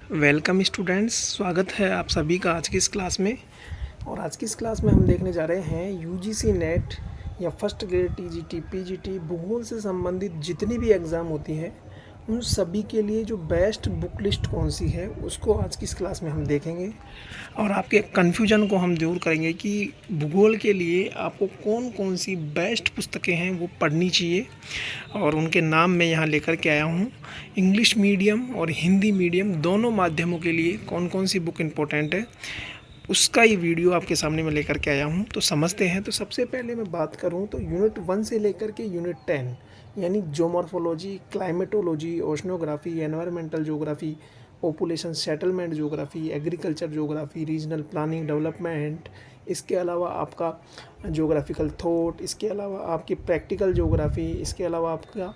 Welcome students, स्वागत है आप सभी का आज की इस क्लास में। और आज की इस क्लास में हम देखने जा रहे हैं यूजीसी नेट या फर्स्ट ग्रेड टीजीटी पीजीटी भूगोल से संबंधित जितनी भी एग्ज़ाम होती हैं उन सभी के लिए जो बेस्ट बुक लिस्ट कौन सी है उसको आज की इस क्लास में हम देखेंगे। और आपके कन्फ्यूजन को हम दूर करेंगे कि भूगोल के लिए आपको कौन कौन सी बेस्ट पुस्तकें हैं वो पढ़नी चाहिए। और उनके नाम मैं यहाँ लेकर के आया हूँ। इंग्लिश मीडियम और हिंदी मीडियम दोनों माध्यमों के लिए कौन कौन सी बुक इम्पोर्टेंट है उसका ये वीडियो आपके सामने मैं लेकर के आया हूँ। तो समझते हैं। तो सबसे पहले मैं बात करूँ तो यूनिट 1 से लेकर के यूनिट 10 यानी geomorphology, climatology, oceanography, environmental geography, population settlement geography, agriculture geography, regional planning development, इसके अलावा आपका ज्योग्राफिकल थॉट, इसके अलावा आपकी प्रैक्टिकल ज्योग्राफी, इसके अलावा आपका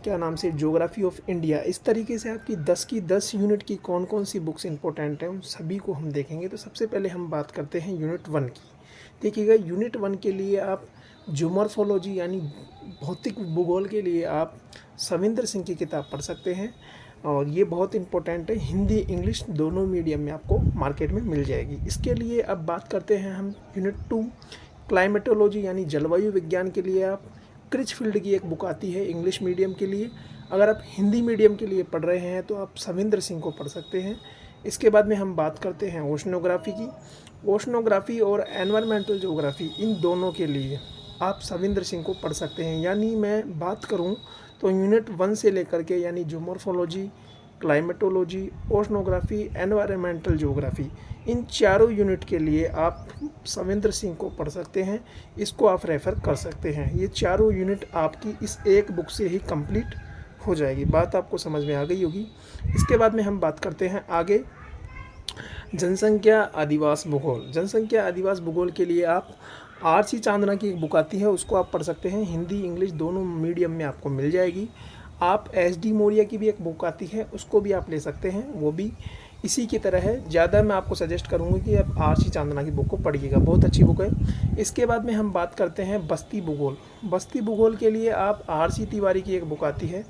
क्या नाम से ज्योग्राफी ऑफ इंडिया। इस तरीके से आपकी 10 की 10 यूनिट की कौन कौन सी बुक्स इंपॉर्टेंट हैं उन सभी को हम देखेंगे। तो सबसे पहले हम बात करते हैं यूनिट 1 की। देखिएगा, यूनिट 1 के लिए आप ज्योमॉर्फोलॉजी यानी भौतिक भूगोल के लिए आप सविंदर सिंह की किताब पढ़ सकते हैं और ये बहुत इंपॉर्टेंट है। हिंदी इंग्लिश दोनों मीडियम में आपको मार्केट में मिल जाएगी। इसके लिए अब बात करते हैं हम यूनिट 2 क्लाइमेटोलॉजी यानी जलवायु विज्ञान के लिए आप क्रिचफील्ड की एक बुक आती है इंग्लिश मीडियम के लिए। अगर आप हिंदी मीडियम के लिए पढ़ रहे हैं तो आप सविंदर सिंह को पढ़ सकते हैं। इसके बाद में हम बात करते हैं ओशनोग्राफी की। ओशनोग्राफी और एनवायरमेंटल ज्योग्राफी इन दोनों के लिए आप सविंदर सिंह को पढ़ सकते हैं। यानी मैं बात करूं तो यूनिट 1 से लेकर के यानी ज्योमॉर्फोलॉजी, क्लाइमेटोलॉजी, ओशनोग्राफी, एनवायरमेंटल ज्योग्राफी इन चारों यूनिट के लिए आप सविंदर सिंह को पढ़ सकते हैं। इसको आप रेफ़र कर सकते हैं। ये चारों यूनिट आपकी इस एक बुक से ही कंप्लीट हो जाएगी। बात आपको समझ में आ गई होगी। इसके बाद में हम बात करते हैं आगे जनसंख्या अधिवास भूगोल। जनसंख्या अधिवास भूगोल के लिए आप आर.सी. चांदना की एक बुक आती है, उसको आप पढ़ सकते हैं। हिंदी इंग्लिश दोनों मीडियम में आपको मिल जाएगी। आप एस.डी. मौर्य की भी एक बुक आती है, उसको भी आप ले सकते हैं। वो भी इसी की तरह है। ज़्यादा मैं आपको सजेस्ट करूँगी कि आप आर.सी. चांदना की बुक को पढ़िएगा, बहुत अच्छी बुक है। इसके बाद में हम बात करते हैं बस्ती भूगोल। बस्ती भूगोल के लिए आप आर.सी. तिवारी की एक बुक आती है,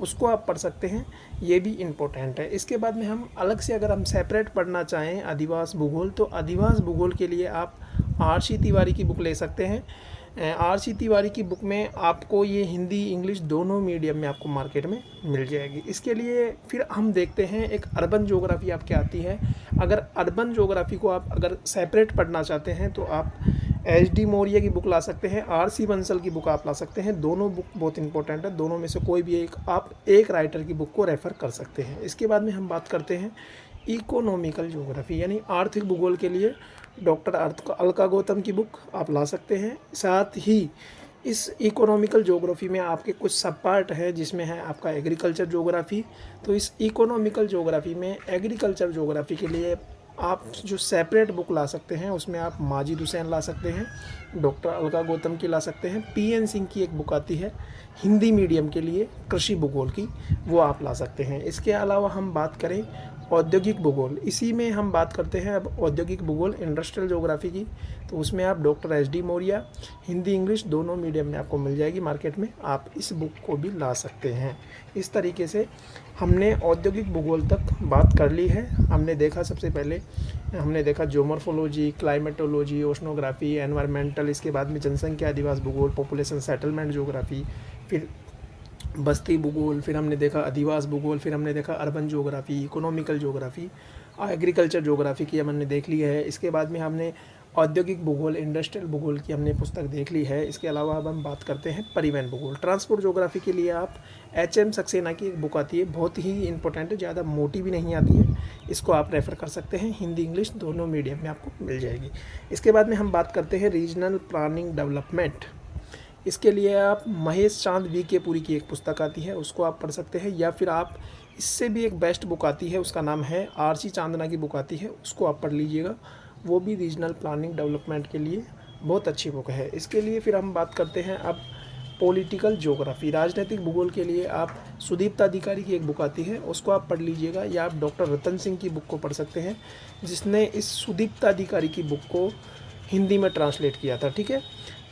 उसको आप पढ़ सकते हैं। ये भी इम्पोर्टेंट है। इसके बाद में हम अलग से अगर हम सेपरेट पढ़ना चाहें अधिवास भूगोल तो अधिवास भूगोल के लिए आप आर.सी. तिवारी की बुक ले सकते हैं। आर.सी. तिवारी की बुक में आपको ये हिंदी इंग्लिश दोनों मीडियम में आपको मार्केट में मिल जाएगी। इसके लिए फिर हम देखते हैं एक अर्बन ज्योग्राफी आपकी आती है। अगर अर्बन ज्योग्राफी को आप अगर सेपरेट पढ़ना चाहते हैं तो आप एस.डी. मौर्य की बुक ला सकते हैं, आर.सी. बंसल की बुक आप ला सकते हैं। दोनों बुक बहुत इंपॉर्टेंट है। दोनों में से कोई भी एक आप एक राइटर की बुक को रेफ़र कर सकते हैं। इसके बाद में हम बात करते हैं इकोनॉमिकल ज्योग्राफी यानी आर्थिक भूगोल के लिए डॉक्टर अलका गौतम की बुक आप ला सकते हैं। साथ ही इस इकोनॉमिकल ज्योग्राफी में आपके कुछ सब पार्ट है जिसमें है आपका एग्रीकल्चर ज्योग्राफी। तो इस इकोनॉमिकल ज्योग्राफी में एग्रीकल्चर ज्योग्राफी के लिए आप जो सेपरेट बुक ला सकते हैं उसमें आप माजिद हुसैन ला सकते हैं, डॉक्टर अलका गौतम की ला सकते हैं। पी.एन. सिंह की एक बुक आती है हिंदी मीडियम के लिए कृषि भूगोल की, वो आप ला सकते हैं। इसके अलावा हम बात करें औद्योगिक भूगोल, इसी में हम बात करते हैं अब औद्योगिक भूगोल इंडस्ट्रियल ज्योग्राफी की। तो उसमें आप doctor SD. Maurya Hindi English दोनों मीडियम में आपको मिल जाएगी मार्केट में, आप इस बुक को भी ला सकते हैं। इस तरीके से हमने औद्योगिक भूगोल तक बात कर ली है। हमने देखा सबसे पहले हमने देखा ज्योमॉर्फोलॉजी, क्लाइमेटोलॉजी, ओशनोग्राफी, एनवायरमेंटल, इसके बाद में जनसंख्या अधिवास भूगोल, पॉपुलेशन सेटलमेंट ज्योग्राफी, फिर बस्ती भूगोल, फिर हमने देखा अधिवास भूगोल, फिर हमने देखा urban geography, economical geography, agriculture geography की हमने देख ली है। इसके बाद में हमने औद्योगिक भूगोल इंडस्ट्रियल भूगोल की हमने पुस्तक देख ली है। इसके अलावा अब हम बात करते हैं परिवहन भूगोल। ट्रांसपोर्ट ज्योग्राफी के लिए आप एच.एम. सक्सेना की एक बुक आती है, बहुत ही इंपॉर्टेंट है, ज़्यादा मोटी भी नहीं आती है। इसको आप रेफ़र कर सकते हैं। हिंदी इंग्लिश दोनों मीडियम में आपको मिल जाएगी। इसके बाद में हम बात करते हैं रीजनल प्लानिंग डेवलपमेंट। इसके लिए आप महेश चांद वी.के. पुरी की एक पुस्तक आती है, उसको आप पढ़ सकते हैं। या फिर आप इससे भी एक बेस्ट बुक आती है, उसका नाम है आर.सी. चांदना की बुक आती है, उसको आप पढ़ लीजिएगा। वो भी रीजनल प्लानिंग डेवलपमेंट के लिए बहुत अच्छी बुक है। इसके लिए फिर हम बात करते हैं अब पॉलिटिकल ज्योग्राफी, राजनीतिक भूगोल के लिए आप सुदीप्ता अधिकारी की एक बुक आती है, उसको आप पढ़ लीजिएगा। या आप डॉक्टर रतन सिंह की बुक को पढ़ सकते हैं, जिसने इस सुदीप्ता अधिकारी की बुक को हिंदी में ट्रांसलेट किया था। ठीक है,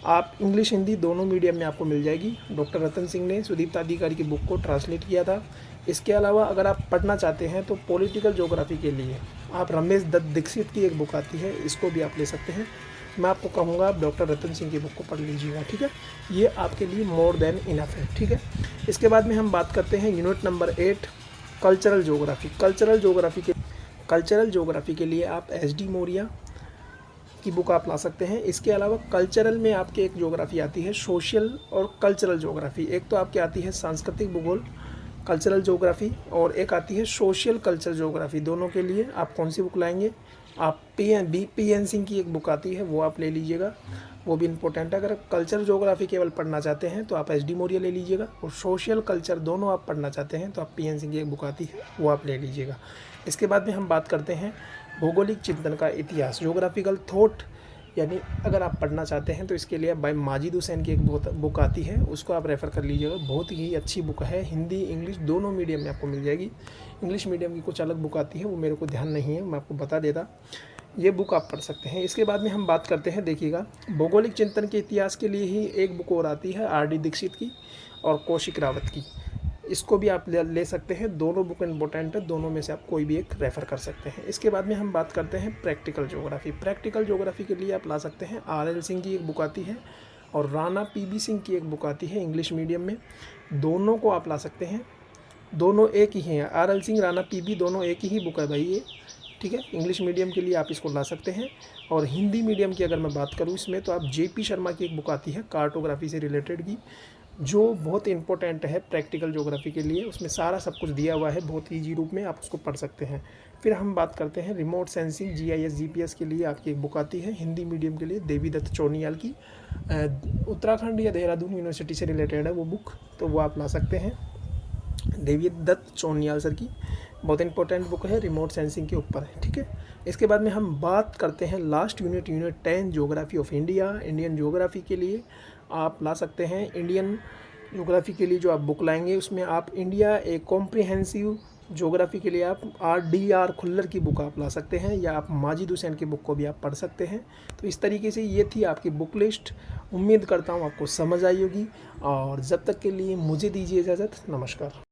आप इंग्लिश हिंदी दोनों मीडियम में आपको मिल जाएगी। डॉक्टर रतन सिंह ने सुदीप्ता अधिकारी की बुक को ट्रांसलेट किया था। इसके अलावा अगर आप पढ़ना चाहते हैं तो पॉलिटिकल ज्योग्राफी के लिए आप रमेश दत्त दीक्षित की एक बुक आती है, इसको भी आप ले सकते हैं। मैं आपको कहूँगा आप डॉक्टर रतन सिंह की बुक को पढ़ लीजिएगा, ठीक है। ये आपके लिए मोर देन इनफ है, ठीक है। इसके बाद में हम बात करते हैं unit number 8 cultural geography. Cultural geography के लिए आप एस.डी. मौर्य की बुक आप ला सकते हैं। इसके अलावा कल्चरल में आपके एक ज्योग्राफी आती है सोशल और कल्चरल ज्योग्राफी। एक तो आपकी आती है सांस्कृतिक भूगोल कल्चरल ज्योग्राफी और एक आती है सोशल कल्चर ज्योग्राफी। दोनों के लिए आप कौन सी बुक लाएंगे? आप पी.एन. सिंह की एक बुक आती है वो आप ले लीजिएगा, वो भी इम्पोर्टेंट है। अगर कल्चर ज्योग्राफी केवल पढ़ना चाहते हैं तो आप एस.डी. मौर्य ले लीजिएगा, और सोशल कल्चर दोनों आप पढ़ना चाहते हैं तो आप पी.एन. सिंह की एक बुक आती है वो आप ले लीजिएगा। इसके बाद में हम बात करते हैं भौगोलिक चिंतन का इतिहास, ज्योग्राफिकल थॉट, यानी अगर आप पढ़ना चाहते हैं तो इसके लिए बाय माजिद हुसैन की एक बुक आती है, उसको आप रेफ़र कर लीजिएगा। बहुत ही अच्छी बुक है, हिंदी इंग्लिश दोनों मीडियम में आपको मिल जाएगी। इंग्लिश मीडियम की कुछ अलग बुक आती है, वो मेरे को ध्यान नहीं है, मैं आपको बता देता। ये बुक आप पढ़ सकते हैं। इसके बाद में हम बात करते हैं, देखिएगा भौगोलिक चिंतन के इतिहास के लिए ही एक बुक और आती है आर.डी. दीक्षित की और कौशिक रावत की, इसको भी आप ले सकते हैं। दोनों बुक इंपॉर्टेंट है, दोनों में से आप कोई भी एक रेफ़र कर सकते हैं। इसके बाद में हम बात करते हैं प्रैक्टिकल ज्योग्राफी। प्रैक्टिकल ज्योग्राफी के लिए आप ला सकते हैं आर.एल. सिंह की एक बुक आती है और राणा पी.बी. सिंह की एक बुक आती है इंग्लिश मीडियम में, दोनों को आप ला सकते हैं। दोनों एक ही हैं, आर.एल. सिंह राणा पी.बी. दोनों एक ही बुक है भाई ये, ठीक है। इंग्लिश मीडियम के लिए आप इसको ला सकते हैं। और हिंदी मीडियम की अगर मैं बात करूँ इसमें तो आप जे.पी. शर्मा की एक बुक आती है कार्टोग्राफी से रिलेटेड की, जो बहुत इंपॉर्टेंट है प्रैक्टिकल ज्योग्राफी के लिए। उसमें सारा सब कुछ दिया हुआ है बहुत ईजी रूप में, आप उसको पढ़ सकते हैं। फिर हम बात करते हैं रिमोट सेंसिंग GIS GPS के लिए आपकी एक बुक आती है हिंदी मीडियम के लिए, देवीदत्त चौनियाल की, उत्तराखंड या देहरादून यूनिवर्सिटी से रिलेटेड है वो बुक, तो वो आप ला सकते हैं। देवीदत्त चौनियाल सर की बहुत इंपॉर्टेंट बुक है, रिमोट सेंसिंग के ऊपर है, ठीक है। इसके बाद में हम बात करते हैं last unit 10 geography of India. Indian geography के लिए आप ला सकते हैं, इंडियन ज्योग्राफी के लिए जो आप बुक लाएंगे उसमें आप इंडिया एक कॉम्प्रिहेंसिव ज्योग्राफी के लिए आप R.D.R. खुल्लर की बुक आप ला सकते हैं, या आप माजिद हुसैन की बुक को भी आप पढ़ सकते हैं। तो इस तरीके से ये थी आपकी बुक लिस्ट। उम्मीद करता हूँ आपको समझ आई होगी, और जब तक के लिए मुझे दीजिए इजाज़त, नमस्कार।